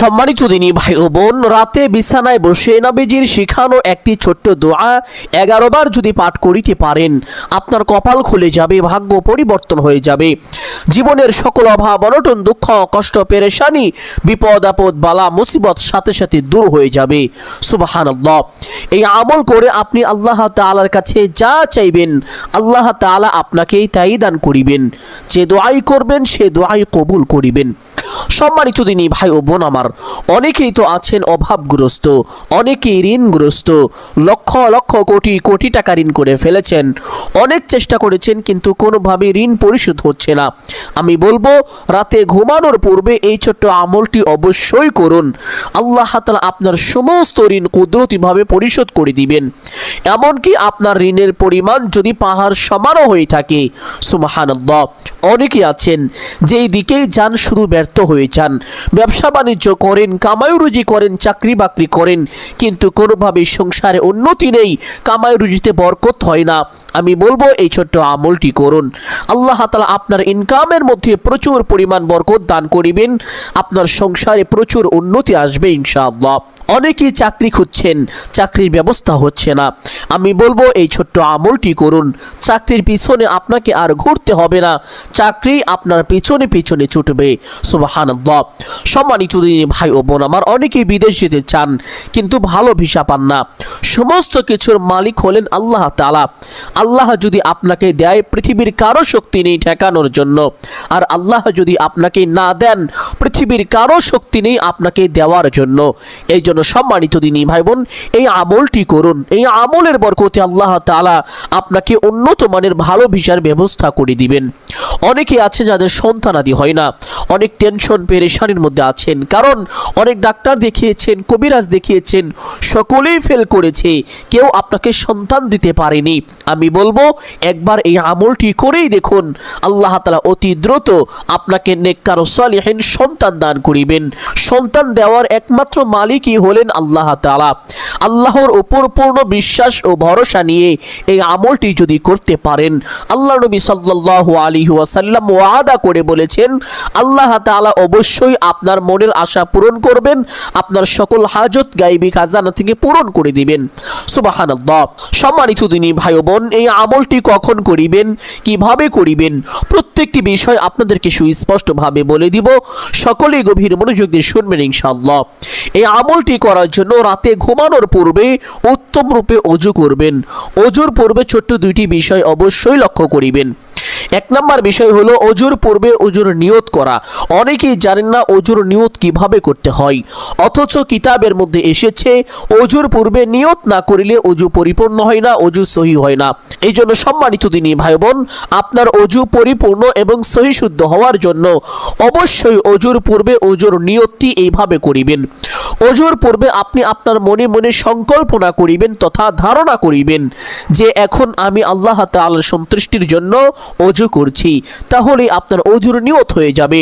সম্মানিত দিনী ভাই ও বোন, রাতে বিছানায় বসে নবীজির শিখানো একটি ছোট্ট দোয়া 11 বার যদি পাঠ করিতে পারেন, আপনার কপাল খুলে যাবে, ভাগ্য পরিবর্তন হয়ে যাবে। জীবনের সকল অভাব অনটন, দুঃখ কষ্ট পেরেশানি, বিপদ আপদ বালা মুসিবত সাথে সাথে দূর হয়ে যাবে। সুবহানাল্লাহ। এই আমল করে আপনি আল্লাহ তাআলার কাছে যা চাইবেন, আল্লাহ তাআলা আপনাকেই তাই দান করিবেন। যে দোয়াই করবেন সে দোয়াই কবুল করিবেন। সম্মানিত দিনী ভাই ও বোন আমার, অনেকেই তো আছেন অভাবগ্রস্ত, অনেকেই ঋণগ্রস্ত, লক্ষ লক্ষ কোটি কোটি টাকা ঋণ করে ফেলেছেন, অনেক চেষ্টা করেছেন কিন্তু কোনোভাবে ঋণ পরিশোধ হচ্ছে না। আমি বলবো, রাতে ঘুমানোর পূর্বে এই ছোট্ট আমলটি অবশ্যই করুন। আল্লাহ তাআলা আপনার সমস্ত ঋণ কুদরতিভাবে পরিশোধ করে দিবেন। এমনকি আপনার ঋণের পরিমাণ যদি পাহাড় সমানও হয়ে থাকে। সুবহানাল্লাহ। অনেকে আছেন যেই দিকেই যান শুধু ব্যর্থ হয়ে যান। ব্যবসা বাণিজ্য করেন, কামাই রুজি করেন, চাকরি বাকরি করেন, কিন্তু কোনোভাবেই সংসারে উন্নতি নেই, কামাই রুজিতে বরকত হয় না। আমি বলবো এই ছোট্ট আমলটি করুন। আল্লাহ তাআলা আপনার ইনকামের মধ্যে প্রচুর পরিমাণ বরকত দান করিবেন, আপনার সংসারে প্রচুর উন্নতি আসবে ইনশাআল্লাহ। অনেকেই চাকরি খুঁজছেন, চাকরির ব্যবস্থা হচ্ছে না। আমি বলবো এই ছোট্ট আমলটি করুন। চাকরির পিছনে আপনাকে আর ঘুরতে হবে না, চাকরি আপনার পিছনে পিছনে ছুটবে। সুবহানাল্লাহ। সম্মানিত দিনী ভাই ও বোন আমার, অনেকেই বিদেশ যেতে চান কিন্তু ভালো ভিসা পান না। সমস্ত কিছুর মালিক হলেন আল্লাহ তাআলা। আল্লাহ যদি আপনাকে দেয়, পৃথিবীর কারো শক্তি নেই ঠেকানোর জন্য। আর আল্লাহ যদি আপনাকে না দেন, পৃথিবীর কারো শক্তি নেই আপনাকে দেওয়ার জন্য। এই জন্য সম্মানিত দিনী ভাই বোন, এই আমলটি করুন। এই আমলের বরকতে আল্লাহ তাআলা আপনাকে উন্নত মানের ভালো ভিসার ব্যবস্থা করে দিবেন। অনেকে আছে যাদের সন্তানাদি হয় না, অনেক টেনশন পেরেশানির মধ্যে আছেন, কারণ অনেক ডাক্তার দেখিয়েছেন, কবিরাজ দেখিয়েছেন, সকলেই ফেল করেছে, কেউ আপনাকে সন্তান দিতে পারেনি। আমি বলবো একবার এই আমলটি করেই দেখুন, আল্লাহ তাআলা অতি দ্রুত আপনাকে নেককার ও সালিহিন সন্তান দান করিবেন। সন্তান দেওয়ার একমাত্র মালিকই হলেন আল্লাহ তাআলা। আল্লাহর উপর পূর্ণ বিশ্বাস ও ভরসা নিয়ে এই আমলটি যদি করতে পারেন, আল্লাহ নবী সাল্লাল্লাহু আলাইহি ওয়াসাল্লাম ওয়াদা করে বলেছেন, আল্লাহ তাআলা অবশ্যই আপনার মনের আশা পূরণ করবেন, আপনার সকল হাজত গায়বী খাজানা থেকে পূরণ করে দিবেন। সুবহানাল্লাহ। সম্মানিত দিনী ভাই ও বোন, এই আমলটি কখন করিবেন, কিভাবে করিবেন, প্রত্যেকটি বিষয় আপনাদেরকে সুস্পষ্টভাবে বলে দিব। সকলেই গভীর মনোযোগ দিয়ে শুনবেন ইনশাআল্লাহ। এই আমলটি করার জন্য রাতে ঘুমানোর পূর্বে উত্তম রূপে ওযু করবেন। ওযুর পূর্বে ছোট্ট দুইটি বিষয় অবশ্যই লক্ষ্য করিবেন। এক নম্বর বিষয় হলো ওযুর পূর্বে ওযুর নিয়ত করা। অনেকেই জানেন না ওযুর নিয়ত কিভাবে করতে হয়, অথচ কিতাবের মধ্যে এসেছে ওযুর পূর্বে নিয়ত না করিলে ওযু পরিপূর্ণ হয় না, ওযু সহি হয় না। এই জন্য সম্মানিত দিনী ভাই বোন, আপনার ওযু পরিপূর্ণ এবং সহি শুদ্ধ হওয়ার জন্য অবশ্যই ওযুর পূর্বে ওযুর নিয়তটি এইভাবে করিবেন। ওযুর পূর্বে আপনি আপনার মনে মনে সংকল্পনা করিবেন তথা ধারণা করিবেন যে এখন আমি আল্লাহ তাআলার সন্তুষ্টির জন্য ওযু করছি, তাহলে আপনার ওযুর নিয়ত হয়ে যাবে।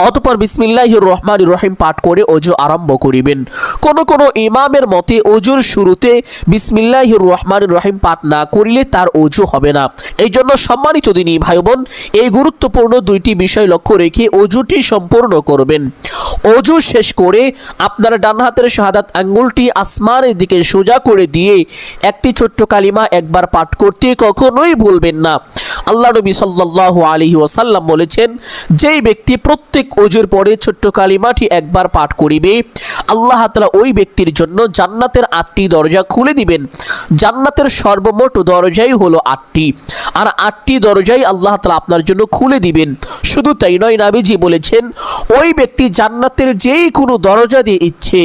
অতঃপর বিসমিল্লাহির রহমানির রহিম পাঠ করে ওযু আরম্ভ করিবেন। কোন কোন ইমামের মতে ওযুর শুরুতে বিসমিল্লাহির রহমানির রহিম পাঠ না করিলে তার ওযু হবে না। এই জন্য সম্মানিত দিনী ভাই বোন, এই গুরুত্বপূর্ণ দুইটি বিষয় লক্ষ্য রেখে ওযুটি সম্পূর্ণ করবেন। ওযু শেষ করে আপনার ডান হাতের শাহাদাত আঙ্গুলটি আসমানের দিকে সোজা করে দিয়ে একটি ছোট্ট কালিমা একবার পাঠ করতে কখনোই ভুলবেন না। আল্লাহ নবী সাল্লাল্লাহু আলাইহি ওয়াসাল্লাম বলেছেন, যেই ব্যক্তি প্রত্যেক ওযুর পরে ছোট্ট কালিমাটি একবার পাঠ করিবে, আল্লাহ তাআলা ওই ব্যক্তির জন্য জান্নাতের 8টি দরজা খুলে দিবেন। জান্নাতের সর্বমোট দরজাই হলো 8টি, আর 8টি দরজাই আল্লাহ তাআলা আপনার জন্য খুলে দিবেন। শুধু তাই নয়, নবীজি বলেছেন, ওই ব্যক্তি জান্নাতের যেই কোনো দরজা দিয়ে ইচ্ছে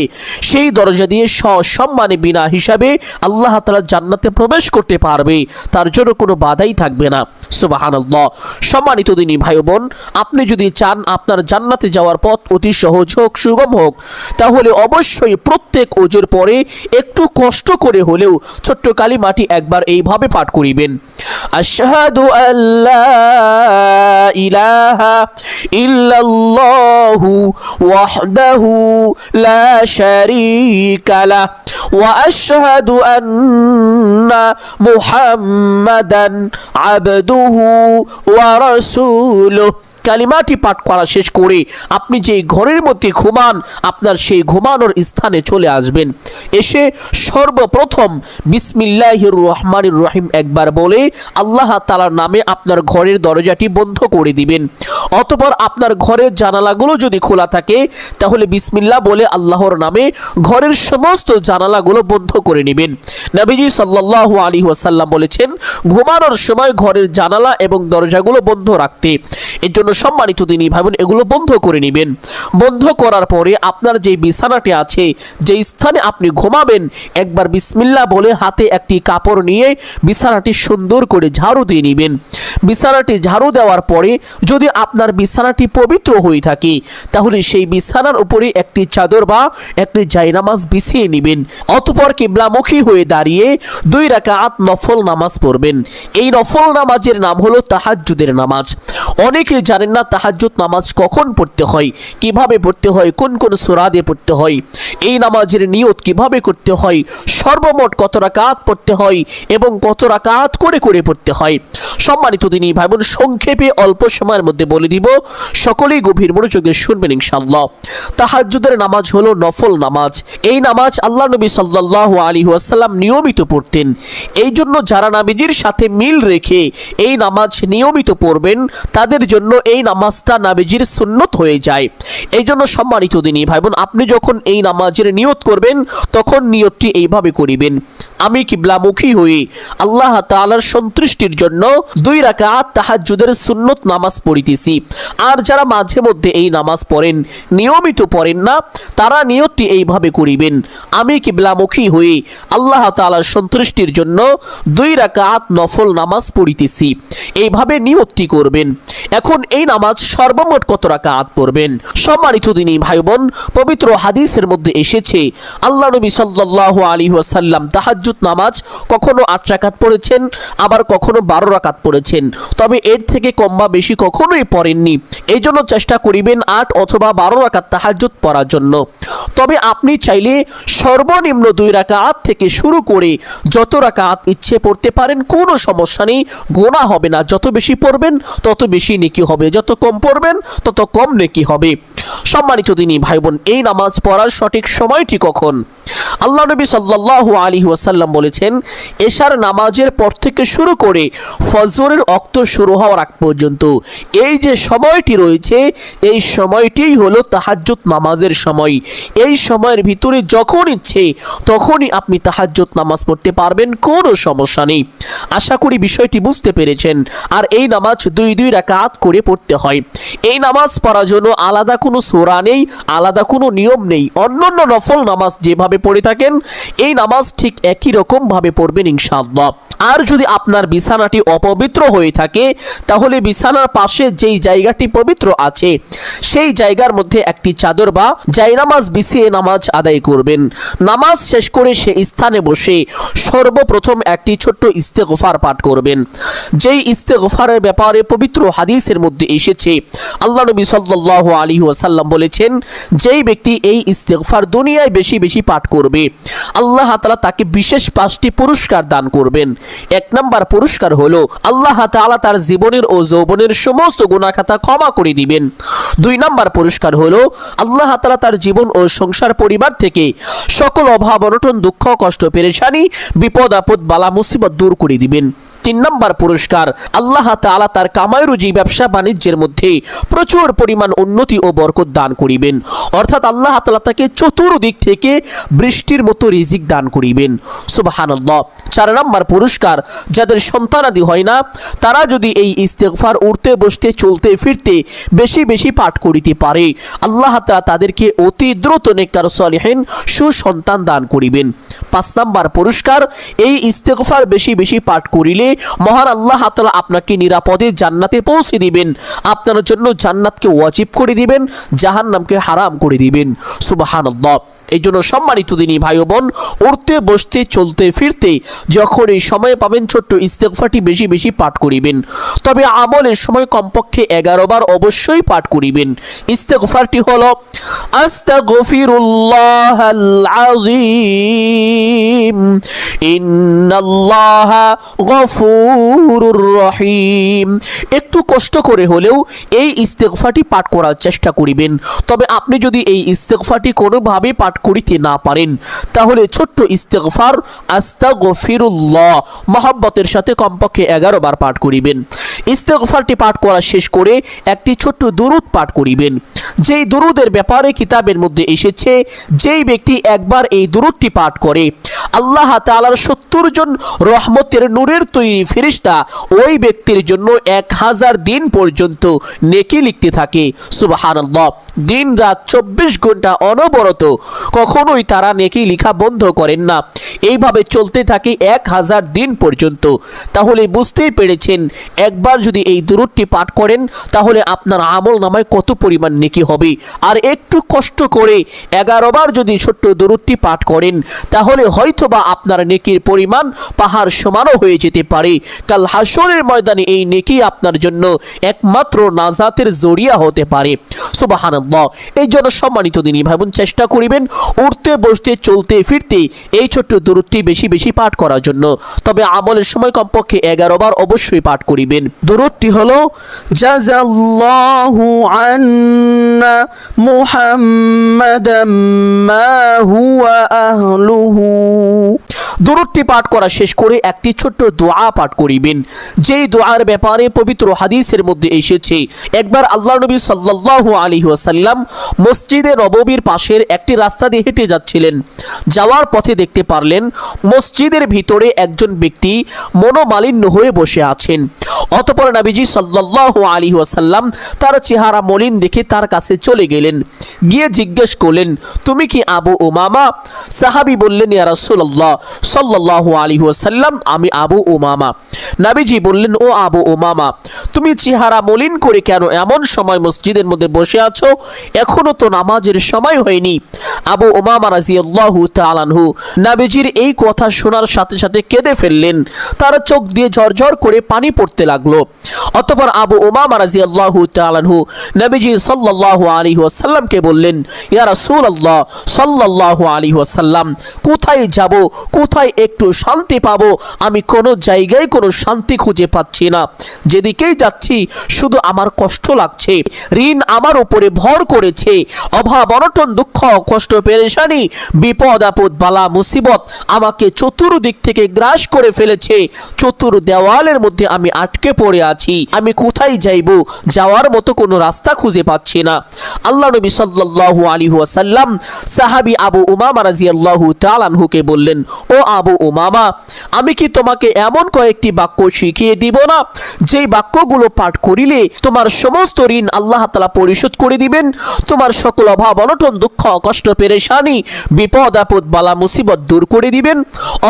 সেই দরজা দিয়ে সসম্মানে বিনা হিসাবে আল্লাহ তাআলা জান্নাতে প্রবেশ করতে পারবে, তার জন্য কোনো বাধাই থাকবে না। সুবহানাল্লাহ। সম্মানিত দিনী ভাই বোন, আপনি যদি চান আপনার জান্নাতে যাওয়ার পথ অতি সহজ হোক, সুগম হোক, তাহলে অবশ্যই প্রত্যেক ওযুর পরে একটু কষ্ট করে হলেও ছোট্ট কালিমাটি একবার এইভাবে পাঠ করিবেন। আশহাদু আল্লা ইলাহা ইল্লাল্লাহু ওয়াহদাহু লা শারীকা লাহ ওয়া আশহাদু আন্না মুহাম্মাদান আবদুহু ওয়া রাসূলুহু কালিমাটি পাঠ করা শেষ করে আপনি যে ঘরের মধ্যে ঘুমান আপনার সেই ঘুমানোর স্থানে চলে আসবেন। এসে সর্বপ্রথম বিসমিল্লাহির রহমানির রহিম একবার বলে আল্লাহ তাআলার নামে আপনার ঘরের দরজাটি বন্ধ করে দিবেন। অতঃপর আপনার ঘরের জানালাগুলো যদি খোলা থাকে তাহলে বিসমিল্লাহ বলে আল্লাহর নামে ঘরের সমস্ত জানালাগুলো বন্ধ করে নেবেন। নবীজি সাল্লাল্লাহু আলাইহি ওয়াসাল্লাম বলেছেন ঘুমানোর সময় ঘরের জানালা এবং দরজাগুলো বন্ধ রাখতে। এর জন্য সম্মানিত দিনী ভাই বোন এগুলো বন্ধ করে নেবেন। বন্ধ করার পরে আপনার যে বিছানাটি আছে, যে স্থানে আপনি ঘুমাবেন, একবার বিসমিল্লাহ বলে হাতে একটি কাপড় নিয়ে বিছানাটি সুন্দর করে ঝাড়ু দিয়ে নেবেন। বিছানাটি ঝাড়ু দেওয়ার পরে যদি আপনার বিছানাটি পবিত্র হয়ে থাকে তাহলে সেই বিছানার উপরে একটি চাদর বা একটি জায়নামাজ বিছিয়ে নেবেন। অতঃপর কিবলামুখী হয়ে দাঁড়িয়ে 2 রাকাত নফল নামাজ পড়বেন। এই নফল নামাজের নাম হলো তাহাজ্জুদের নামাজ। অনেকে জানেন না তাহাজ্জুদ নামাজ কখন পড়তে হয়, কিভাবে পড়তে হয়, কোন কোন সূরা দিয়ে পড়তে হয়, এই নামাজের নিয়ত কিভাবে করতে হয়, সর্বমোট কত রাকাত পড়তে হয় এবং কত রাকাত করে করে পড়তে হয়। সম্মানিত দিনী ভাই বোন সংক্ষেপে অল্প সময়ের মধ্যে বলে দিব, সকলেই গভীর মনোযোগে শুনবেন ইনশাআল্লাহ। তাহাজ্জুদের নামাজ হলো নফল নামাজ। এই নামাজ আল্লাহ নবী সাল্লাল্লাহু আলাইহি ওয়াসাল্লাম নিয়মিত পড়তেন। এই জন্য যারা নবীজির সাথে মিল রেখে এই নামাজ নিয়মিত পড়বেন তাদের জন্য এই নামাজটা নবীজির সুন্নত হয়ে যায়। এই জন্য সম্মানিত দিনী ভাই বোন আপনি যখন এই নামাজের নিয়ত করবেন তখন নিয়তটি এইভাবে করিবেন, আমি কিবলামুখী হয়ে আল্লাহ তাআলার সন্তুষ্টির জন্য 2 রাকাত তাহাজ্জুদের সুন্নত নামাজ পড়িতেছি। আর যারা মাঝে মধ্যে এই নামাজ পড়েন, নিয়মিত পড়েন না, তারা নিয়তটি এইভাবে করিবেন, আমি কিবলামুখী হয়ে আল্লাহ তাআলার সন্তুষ্টির জন্য 2 রাকাত নফল নামাজ পড়িতেছি। এইভাবে নিয়তটি করবেন। এখন এই নামাজ সর্বমোট কত রাকাত পড়বেন? সম্মানিত দিনী ভাই বোন পবিত্র হাদিসের মধ্যে এসেছে আল্লাহ নবী সাল্লাল্লাহু আলাইহি ওয়াসাল্লাম তাহাজ্জুদ নামাজ কখনো 8 রাকাত পড়েছেন, আবার কখনো 12 রাকাত পড়েছেন। তবে এর থেকে কম বা বেশি কখনোই পড়েননি। এই জন্য চেষ্টা করিবেন 8 অথবা 12 রাকাত তাহাজ্জুদ পড়ার জন্য। তবে আপনি চাইলে সর্বনিম্ন 2 রাকাত থেকে শুরু করে যত রাকাত ইচ্ছে পড়তে পারেন, কোনো সমস্যা নেই, গোনা হবে না। যত বেশি পড়বেন তত বেশি নেকি হবে, যত কম পড়বেন তত কম নেকি হবে। সম্মানিত দিনী ভাই বোন এই নামাজ পড়ার সঠিক সময়টি কখন? আল্লাহ নবী সাল্লাল্লাহু আলাইহি ওয়াসাল্লাম বলেছেন এশার নামাজের পর থেকে শুরু করে ফজরের ওয়াক্ত শুরু হওয়ার আগ পর্যন্ত এই যে সময়টি রয়েছে এই সময়টিই হলো তাহাজ্জুদ নামাজের সময়। এই সময়ের ভিতরে যখন ইচ্ছে তখনই আপনি তাহাজ্জুদ নামাজ পড়তে পারবেন, কোনো সমস্যা নেই। আশা করি বিষয়টি বুঝতে পেরেছেন। আর এই নামাজ 2 রাকাত করে পড়তে হয়। এই নামাজ পড়ার জন্য আলাদা কোনো সূরা নেই, আলাদা কোনো নিয়ম নেই। অন্যান্য নফল নামাজ যেভাবে পড়ে থাকেন এই নামাজ ঠিক একই রকম ভাবে পড়বেন ইনশাআল্লাহ। আর যদি আপনার বিছানাটি অপবিত্র হয়ে থাকে তাহলে বিছানার পাশে যেই জায়গাটি পবিত্র আছে সেই জায়গার মধ্যে একটি চাদর বা জায়নামাজ বিছিয়ে নামাজ আদায় করবেন। নামাজ শেষ করে সেই স্থানে বসে সর্বপ্রথম একটি ছোট্ট ইস্তেগফার পাঠ করবেন। যেই ইস্তেগফারের ব্যাপারে পবিত্র হাদিসের মধ্যে এসেছে আল্লাহ নবী সাল্লাল্লাহু আলাইহি ওয়াসাল্লাম বলেছেন যেই ব্যক্তি এই ইস্তেগফার দুনিয়ায় বেশি বেশি পাঠ করবে আল্লাহ তাআলা তাকে বিশেষ 5টি পুরস্কার দান করবেন। 1 নম্বর পুরস্কার হলো আল্লাহ তাআলা তার জীবনের ও যৌবনের সমস্ত গুনাহ খাতা ক্ষমা করে দিবেন। 2 নম্বর পুরস্কার হলো আল্লাহ তাআলা তার জীবন ও সংসার পরিবার থেকে সকল অভাব অনটন দুঃখ কষ্ট পেরেশানি বিপদ আপদ বালা মুসিবত দূর করে দিবেন। 3 নম্বর পুরস্কার আল্লাহ তাআলা তার কামাই রুজি ব্যবসা বাণিজ্যের মধ্যে প্রচুর পরিমাণ উন্নতি ও বরকত দান করিবেন। অর্থাৎ আল্লাহ তাআলা তাকে চতুর্দিক থেকে বৃষ্টির মতো রিজিক দান করিবেন। সুবহানাল্লাহ। 4 নম্বর পুরস্কার যাদের সন্তানাদি হয় না তারা যদি এই ইস্তেগফার উঠতে বসতে চলতে ফিরতে বেশি বেশি পাঠ করিতে পারে আল্লাহ তাআলা তাদেরকে অতি দ্রুত নেককার সালিহিন সুসন্তান দান করিবেন। 5 নম্বর পুরস্কার এই ইস্তেগফার বেশি বেশি পাঠ করিলে মহান আল্লাহ তাআলা আপনাকে নিরাপদে জান্নাতে পৌঁছে দিবেন, আপনার জন্য জান্নাতকে ওয়াজিব করে দিবেন, জাহান্নামকে হারাম করে দিবেন। সুবহানাল্লাহ। এই জন্য সম্মানিত দিনী ভাই ও বোন উঠতে বসতে চলতে ফিরতে যখন এই সময় পাবেন ছোট্ট ইস্তেগফারটি বেশি বেশি পাঠ করিবেন। তবে আমলের সময় কমপক্ষে 11 বার অবশ্যই পাঠ করিবেন। করিবেন। ইস্তেগফারটি হলো আস্তাগফিরুল্লাহাল আযীম ইন্নাল্লাহা গফুরুর রহিম। একটু কষ্ট করে হলেও এই ইস্তেগফারটি পাঠ করার চেষ্টা করিবেন। তবে আপনি যদি এই ইস্তেগফারটি কোনোভাবে পাঠ করিতে না পারেন, তাহলে ছোট্ট ইস্তেগফার আস্তাগফিরুল্লাহ মহব্বতের সাথে কমপক্ষে 11 বার পাঠ করিবেন। ইস্তেগফারটি পাঠ করা শেষ করে একটি ছোট্ট দুরূদ পাঠ করিবেন। যেই দুরূদের ব্যাপারে কিতাবের মধ্যে এসেছে, যেই ব্যক্তি একবার এই দুরূদটি পাঠ করে, আল্লাহ তাআলার 70 জন রহমতের নূরের তৈরি ফেরেশতা ওই ব্যক্তির জন্য 1000 দিন পর্যন্ত নেকি লিখতে থাকে। সুবহানাল্লাহ। দিন রাত 24 ঘন্টা অনবরত কখনোই তারা নেকি লেখা বন্ধ করেন না। এইভাবে চলতে থাকে 1000 দিন পর্যন্ত। তাহলে বুঝতেই পেরেছেন, একবার যদি এই দুরূদটি পাঠ করেন তাহলে আপনার আমল নামায় কত পরিমাণ নেকি হবে। আর একটু কষ্ট করে 11 বার যদি ছোট্ট দুরূদটি পাঠ করেন, তাহলে হয়তোবা আপনার নেকির পরিমাণ পাহাড় সমানও হয়ে যেতে পারে। কাল হাসরের ময়দানে এই নেকি আপনার জন্য একমাত্র নাজাতের জরিয়া হতে পারে। সুবহানাল্লাহ। এই জন্য সম্মানিত দিনী ভাই বোন, চেষ্টা করিবেন উঠতে বসতে চলতে ফিরতে এই ছোট্ট দুরূদটি বেশি বেশি পাঠ করার জন্য। তবে আমলের সময় কমপক্ষে 11 বার অবশ্যই পাঠ করিবেন। দুরূদটি হলো জাযাল্লাহু আন্না মুহাম্মাদাম মা হুয়া আহলুহু। দুরূদটি পাঠ করা শেষ করে একটি ছোট্ট দোয়া পাঠ করিবেন। যেই দোয়ার ব্যাপারে পবিত্র হাদিসের মধ্যে এসেছে, একবার আল্লাহর নবী সাল্লাল্লাহু আলাইহি ওয়াসাল্লাম মসজিদে নববীর পাশের একটি রাস্তা দিয়ে হেঁটে যাচ্ছিলেন। যাওয়ার পথে দেখতে পারলেন মসজিদের ভিতরে একজন ব্যক্তি মনোমালিন্য হয়ে বসে আছেন। অতঃপর নবীজি সাল্লাল্লাহু আলাইহি ওয়াসাল্লাম তার চেহারা মলিন দেখে তার কাছে চলে গেলেন। গিয়ে জিজ্ঞেস করলেন, তুমি কি আবু উমামা? সাহাবী বললেন, ইয়া রাসূলুল্লাহ সাল্লাল্লাহু আলাইহি ওয়াসাল্লাম, আমি আবু উমামা। নবীজি বললেন, ও আবু উমামা, তুমি চেহারা মলিন করে কেন এমন সময় মসজিদের মধ্যে বসে আছো? এখনো তো নামাজের সময় হয়নি। আবু উমামা রাদিয়াল্লাহু তাআলা আনহু নবীজির এই কথা শোনার সাথে সাথে কেঁদে ফেললেন। তার চোখ দিয়ে ঝরঝর করে পানি পড়তে লাগলো। অতঃপর আবু উমামা রাদিয়াল্লাহু তাআলা আনহু নবীজি সাল্লাল্লাহু আলাইহি ওয়াসাল্লামকে বললেন, ইয়া রাসূলুল্লাহ সাল্লাল্লাহু আলাইহি ওয়াসাল্লাম, কোথায় যাব, কোথায় একটু শান্তি পাবো? আমি কোনো জায়গায় কোনো শান্তি খুঁজে পাচ্ছি না। যেদিকেই যাচ্ছি শুধু আমার কষ্ট লাগছে। ঋণ আমার উপরে ভর করেছে। অভাব অনটন দুঃখ কষ্ট পেরেশানি বিপদ আপদ বালা মুসিবত আমাকে চতুর্দিক থেকে গ্রাস করে ফেলেছে। চতুর দেওয়ালের মধ্যে আমি আটকে পড়ে আছি। আমি কোথায় যাইব? যাওয়ার মতো কোনো রাস্তা খুঁজে পাচ্ছি না। আল্লাহ নবী সাল্লাল্লাহু আলাইহি ওয়াসাল্লাম সাহাবী আবু উমামা রাদিয়াল্লাহু তাআলা আনহুকে বললেন, ও আবু উমামা, আমি কি তোমাকে এমন কয়েকটি বাক্য শিখিয়ে দিব না, যেই বাক্যগুলো পাঠ করিলে তোমার সমস্ত ঋণ আল্লাহ তাআলা পরিশোধ করে দিবেন, তোমার সকল অভাব অনটন দুঃখ কষ্ট পেরেশানি বিপদ আপদ বালা মুসিবত দূর করে দিবেন।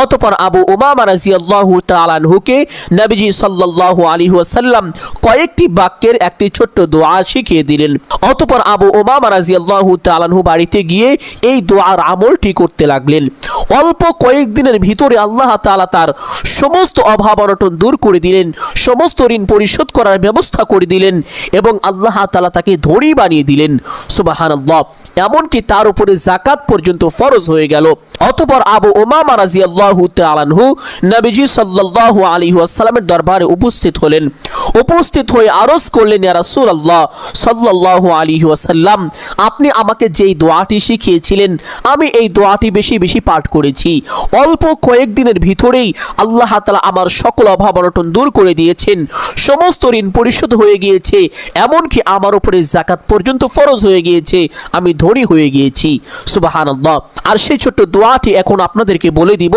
অতঃপর আবু উমামা রাদিয়াল্লাহু তাআলা আনহুকে নবীজি সাল্লাল্লাহু আলাইহি ওয়াসাল্লাম কয়েকটি বাক্যের একটি ছোট্ট দোয়া শিখিয়ে দিলেন। অতঃপর আবু উমামা রাদিয়াল্লাহু তাআলা আনহু বাড়িতে গিয়ে এই দোয়ার আমলটি করতে লাগলেন। অল্প কয়েকদিনের ভিতরে আল্লাহ তাআলা তার সমস্ত অভাব অনটন দূর করে দিলেন, সমস্ত ঋণ পরিশোধ করার ব্যবস্থা করে দিলেন এবং আল্লাহ তাআলা তাকে ধনী বানিয়ে দিলেন। সুবহানাল্লাহ। এমনকি তার উপরে যাকাত পর্যন্ত ফরজ হয়ে গেল। অতঃপর আবু উমামা রাদিয়াল্লাহু তাআলা আনহু নবীজি সাল্লাল্লাহু আলাইহি ওয়াসাল্লামের দরবারে উপস্থিত হলেন। উপস্থিত হয়ে আরজ করলেন, ইয়া রাসূলুল্লাহ সাল্লাল্লাহু আলাইহি ওয়াসাল্লাম, আপনি আমাকে যেই দোয়াটি শিখিয়েছিলেন আমি এই দোয়াটি বেশি বেশি পাঠ করেছি। অল্প কয়েকদিনের ভিতরেই আল্লাহ তাআলা আমার সকল অভাব অনটন দূর করে দিয়েছেন, সমস্ত ঋণ পরিশোধ হয়ে গিয়েছে, এমনকি আমার উপরে যাকাত পর্যন্ত ফরজ হয়ে গিয়েছে, আমি ধনী হয়ে গিয়েছি। সুবহানাল্লাহ। আর সেই ছোট্ট দোয়াটি এখন আপনাদেরকে বলে দিব।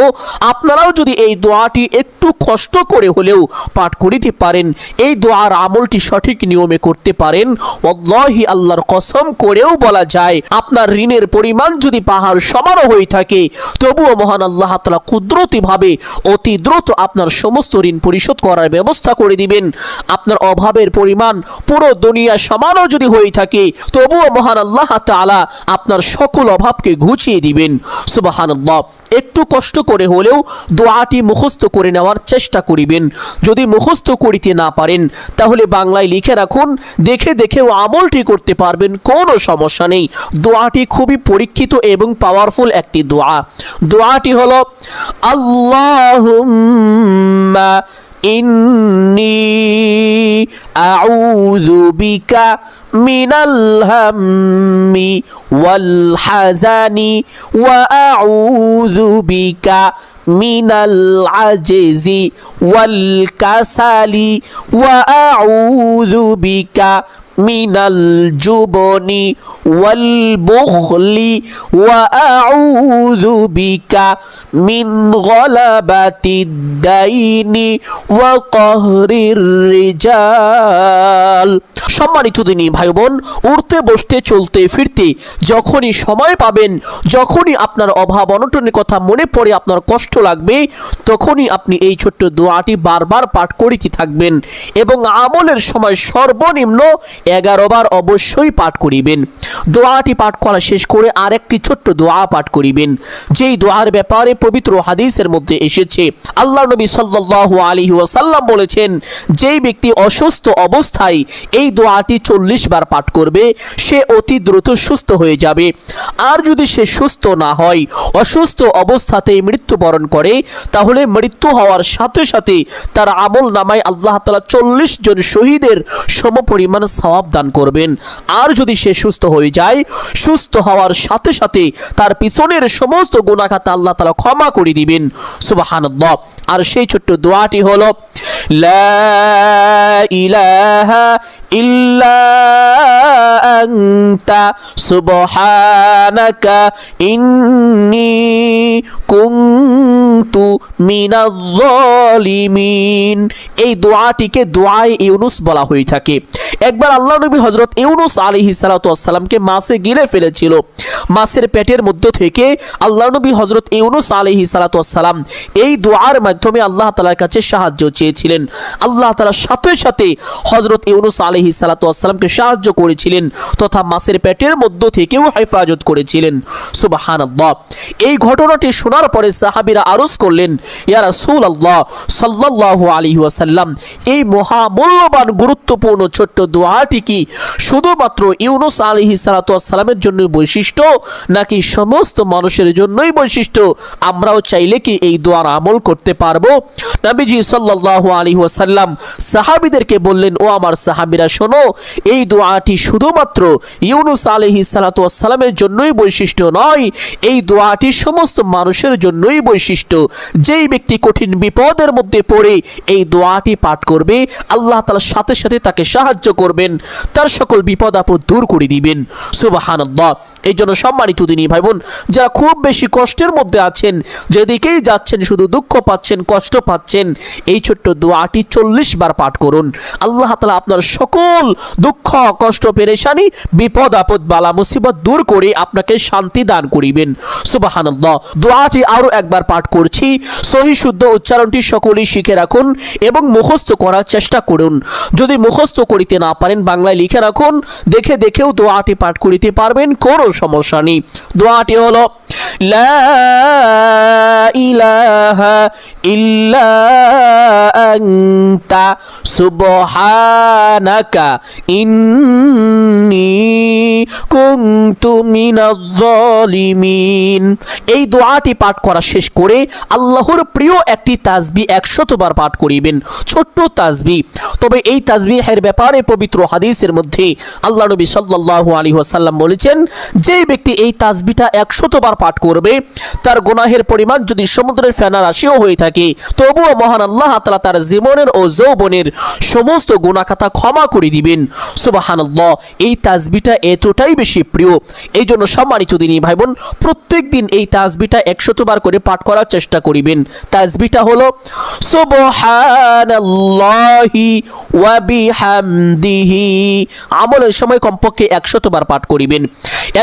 আপনারাও যদি এই দোয়াটি একটু কষ্ট করে হলেও পাঠ করিতে পারেন, এই দোয়ার আমলটি সঠিক নিয়মে করতে পারেন, ওয়াল্লাহি আল্লাহর কসম করেও বলা যায় আপনার ঋণের পরিমাণ যদি পাহাড় সমান হয়ে থাকে, তবুও মহান আল্লাহ তাআলা কুদরতিভাবে অতি দ্রুত আপনার সমস্ত ঋণ পরিশোধ করার ব্যবস্থা করে দিবেন। আপনার অভাবের পরিমাণ পুরো দুনিয়া সমানও যদি হয়ে থাকে, তবুও মহান আল্লাহ তাআলা আপনার সকল অভাবকে ঘুচিয়ে দিবেন। সুবহানাল্লাহ। একটু কষ্ট করে হলেও দোয়াটি মুখস্থ করে নেওয়ার চেষ্টা করিবেন। যদি মুখস্থ করিতে না পারেন তাহলে বাংলায় লিখে রাখুন, দেখে দেখেও আমলটি করতে পারবেন, কোনো সমস্যা নেই। দোয়াটি খুবই পরীক্ষিত এবং পাওয়ারফুল একটি দোয়া। দোয়াটি হলো আল্লাহুম্মা ইন্নী আউযু বিকা মিনাল হাম্মি ওয়াল হাজানি ওয়া আউযু বিকা মিনাল আজজি ওয়াল কাসালি ওয়া আউযু বিকা মিনাল জুবনি ওয়াল বুখলি ওয়া আউযু বিকা মিন গলাবাতিদ দাইনি ওয়া কহরির রিজাল। সম্মানিত দিনী ভাই বোন, উঠতে বসতে চলতে ফিরতে যখনই সময় পাবেন, যখনই আপনার অভাব অনটনের কথা মনে পড়ে, আপনার কষ্ট লাগবে, তখনই আপনি এই ছোট্ট দোয়াটি বারবার পাঠ করিতে থাকবেন এবং আমলের সময় সর্বনিম্ন 11 বার অবশ্যই পাঠ করিবেন। দোয়াটি পাঠ করা শেষ করে আরেকটি ছোট্ট দোয়া পাঠ করিবেন, যেই দোয়ার ব্যাপারে পবিত্র হাদিসের মধ্যে এসেছে। আল্লাহ নবী সাল্লাল্লাহু আলাইহি ওয়াসাল্লাম বলেছেন, যেই ব্যক্তি অসুস্থ অবস্থায় এই দোয়াটি 40 বার পাঠ করবে সে অতি দ্রুত সুস্থ হয়ে যাবে। আর যদি সে সুস্থ না হয়, অসুস্থ অবস্থাতেই মৃত্যুবরণ করে, তাহলে মৃত্যু হওয়ার সাথে সাথে তার আমল নামায় আল্লাহ তাআলা 40 জন শহীদের সমপরিমাণ সওয়াব দান করবেন। আর যদি সে সুস্থ হয়ে যায়, সুস্থ হওয়ার সাথে সাথে তার পিছনের সমস্ত গুনাহ খাতা আল্লাহ তাআলা ক্ষমা করে দিবেন। সুবহানাল্লাহ। আর সেই ছোট্ট দোয়াটি হলো লা ইলাহা ইল্লা আনতা সুবহানাকা ইন্নী কুনতু মিনাজ জালিমিন। এই দোয়াটিকে দোয়ায়ে ইউনুস বলা হয়ে থাকে। একবার আল্লাহ নবী হযরত ইউনুস আলাইহিস সালাতু ওয়াস সালামকে মাছে গিলে ফেলেছিল। মাছের পেটের মধ্য থেকে আল্লাহ নবী হযরত ইউনুস আলাইহিস সালাতু ওয়াস সালাম এই দোয়ার মাধ্যমে আল্লাহ তাআলার কাছে সাহায্য চেয়েছিলেন। আল্লাহ তাআলা সাথে সাথে হযরত ইউনুস আলাইহিস সালাতু ওয়াস সালামকে সাহায্য করেছিলেন তথা মাছের পেটের মধ্য থেকেও হেফাজত করেছিলেন। সুবহানাল্লাহ। এই ঘটনাটি শোনার পরে সাহাবীরা আরজ করলেন, ইয়া রাসূলুল্লাহ সাল্লাল্লাহু আলাইহি ওয়াসাল্লাম, এই মহামূল্যবান গুরুত্বপূর্ণ ছোট্ট দোয়াটি কি শুধুমাত্র ইউনুস আলাইহিস সালাতু ওয়াস সালামের জন্য বৈশিষ্ট্য নাকি সমস্ত মানুষের জন্যই বৈশিষ্ট্য? আমরাও চাইলে কি এই দোয়ার আমল করতে পারবো? নবীজি সাল্লাল্লাহু আলাইহি ওয়াসাল্লাম সাহাবীদেরকে বললেন, ও আমার সাহাবীরা শোনো, এই দোয়াটি শুধুমাত্র ইউনুস আলাইহিস সালাতু ওয়াস সালামের জন্যই বৈশিষ্ট্য নয়, এই দোয়াটি সমস্ত মানুষের জন্যই বৈশিষ্ট্য। যেই ব্যক্তি কঠিন বিপদের মধ্যে পড়ে এই দোয়াটি পাঠ করবে, আল্লাহ তাআলার সাথে সাথে তাকে সাহায্য করবেন, তার সকল বিপদ আপদ দূর করে দিবেন। সুবহানাল্লাহ। এই জন্য সম্মানিত দিনী ভাই বোন, যারা খুব বেশি কষ্টের মধ্যে আছেন, যেদিকেই যাচ্ছেন শুধু দুঃখ পাচ্ছেন, কষ্ট পাচ্ছেন, এই ছোট্ট দোয়াটি 40 বার পাঠ করুন। আল্লাহ তাআলা আপনার সকল দুঃখ কষ্ট পেরেশানি বিপদ আপদ বালা মুসিবত দূর করে আপনাকে শান্তি দান করিবেন। সুবহানাল্লাহ। দোয়াটি আরো একবার পাঠ করছি, সহিহ শুদ্ধ উচ্চারণটি সকলেই শিখে রাখুন এবং মুখস্থ করার চেষ্টা করুন। যদি মুখস্থ করিতে না পারেন বাংলায় লিখে রাখুন, দেখে দেখেও দোয়াটি পাঠ করিতে পারবেন, কোনো সমস্যা নেই। দোয়াটি হলো লা ইলাহা ইল্লা আনতা সুবহানাকা ইন্নী কুনতু মিনাজ জালিমিন। এই দোয়াটি পাঠ করা শেষ করে আল্লাহর প্রিয় একটি তাসবিহ 100 বার পাঠ করিবেন, ছোট্ট তাসবিহ। তবে এই তাসবিহের ব্যাপারে পবিত্র হাদিসের মধ্যে আল্লাহ নবী সাল্লাল্লাহু আলাইহি ওয়াসাল্লাম বলেছেন, যে ব্যক্তি এই তাসবিহটা 100 বার পাঠ করবে, তার গুনাহের পরিমাণ যদি সমুদ্রের ফেনা রাশিও হয়ে থাকে, তবুও মহান আল্লাহ তাআলা তার জীবনের ও যৌবনের সমস্ত গুনাহ খাতা ক্ষমা করে দিবেন। সুবহানাল্লাহ। এই তাসবিহটা এতটাই বেশি প্রিয়, এই জন্য সম্মানিত দিনী ভাই বোন, প্রত্যেক দিন এই তাসবিহটা 100 বার করে পাঠ করার চেষ্টা করিবেন। তাসবিহটা হলো সুবহানাল্লাহি ওয়া বিহামদিহি। আমলের সময় কমপক্ষে 100 বার পাঠ করিবেন।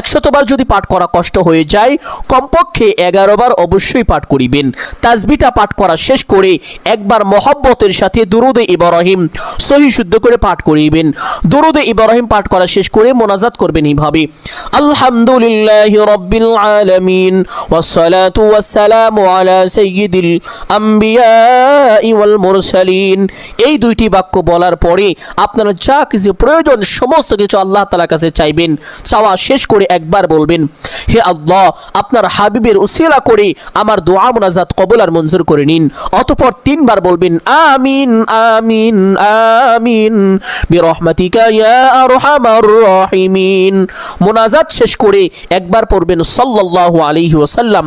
100 বার যদি পাঠ করা কষ্ট হয়ে যায়, কমপক্ষে 11 বার অবশ্যই পাঠ করিবেন। তাসবিহটা পাঠ করা শেষ করে একবার মহব্বত মহব্বতের সাথে দুরুদে ইব্রাহিম সহি শুদ্ধ করে পাঠ করিবেন। দুরুদে ইব্রাহিম পাঠ করা শেষ করে মোনাজাত করবেন এইভাবে: আলহামদুলিল্লাহি রাব্বিল আলামিন ওয়াসসালাতু ওয়াসসালামু আলা সাইয়্যিদিল আম্বিয়া ওয়াল মুরসালিন। এই দুইটি বাক্য বলার পরে আপনারা যা কিছু প্রয়োজন সমস্ত কিছু আল্লাহ তাআলার কাছে চাইবেন। চাওয়া শেষ করে একবার বলবেন, হে আল্লাহ, আপনার হাবিবের উসিলা করে আমার দোয়া মুনাজাত কবুল আর মঞ্জুর করে নিন। অতঃপর 3 বার বলবেন আমিন আমিন আমিন বিরহমাতিকা ইয়া আরহামার রাহিমিন। মুনাজাত শেষ করে একবার পড়বেন সাল্লাল্লাহু আলাইহি ওয়াসাল্লাম।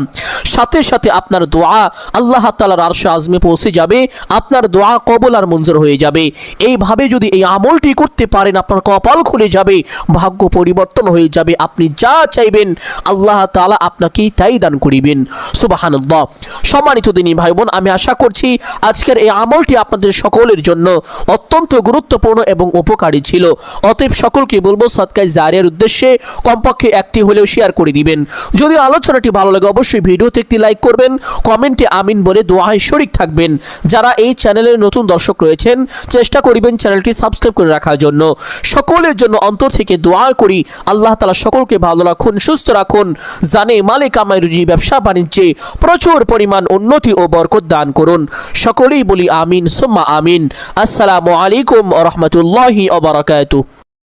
সাথে সাথে আপনার দোয়া আল্লাহ তাআলার আরশে আজমে পৌঁছে যাবে, আপনার দোয়া কবুল আর মঞ্জুর হয়ে যাবে। এইভাবে যদি এই আমলটি করতে পারেন, আপনার কপাল খুলে যাবে, ভাগ্য পরিবর্তন হয়ে যাবে। আপনি যা চাইবেন আল্লাহ তাআলা আপনাকে তাই দান করিবেন। সুবহানাল্লাহ। সম্মানিত দিনী ভাই বোন, আমি আশা করছি আজকের এই আমলটি আপনাদের সকলের জন্য অত্যন্ত গুরুত্বপূর্ণ এবং উপকারী ছিল। অতএব সকলকে বলবো সদকায়ে জারিয়ার উদ্দেশ্যে কমপক্ষে একটি হলেও শেয়ার করে দিবেন। যদি আলোচনাটি ভালো লাগে অবশ্যই ভিডিওতে একটি লাইক করবেন, কমেন্টে আমিন বলে দোয়ায় শরীক থাকবেন। যারা এই চ্যানেলের নতুন দর্শক রয়েছেন চেষ্টা করিবেন চ্যানেলটি সাবস্ক্রাইব করে রাখার জন্য। সকলের জন্য অন্তর থেকে দোয়া করি আল্লাহ তাআলা সকলকে ভালো রাখুন, সুস্থ রাখুন, জানে মালে কামাই রুজি ব্যবসা বাণিজ্যে প্রচুর পরিমাণ উন্নতি ও বরকত দান করুন। সকলেই বলি আমিন সুম্মা আমিন। আসসালামু আলাইকুম ওয়া রাহমাতুল্লাহি ওয়া বারাকাতুহু।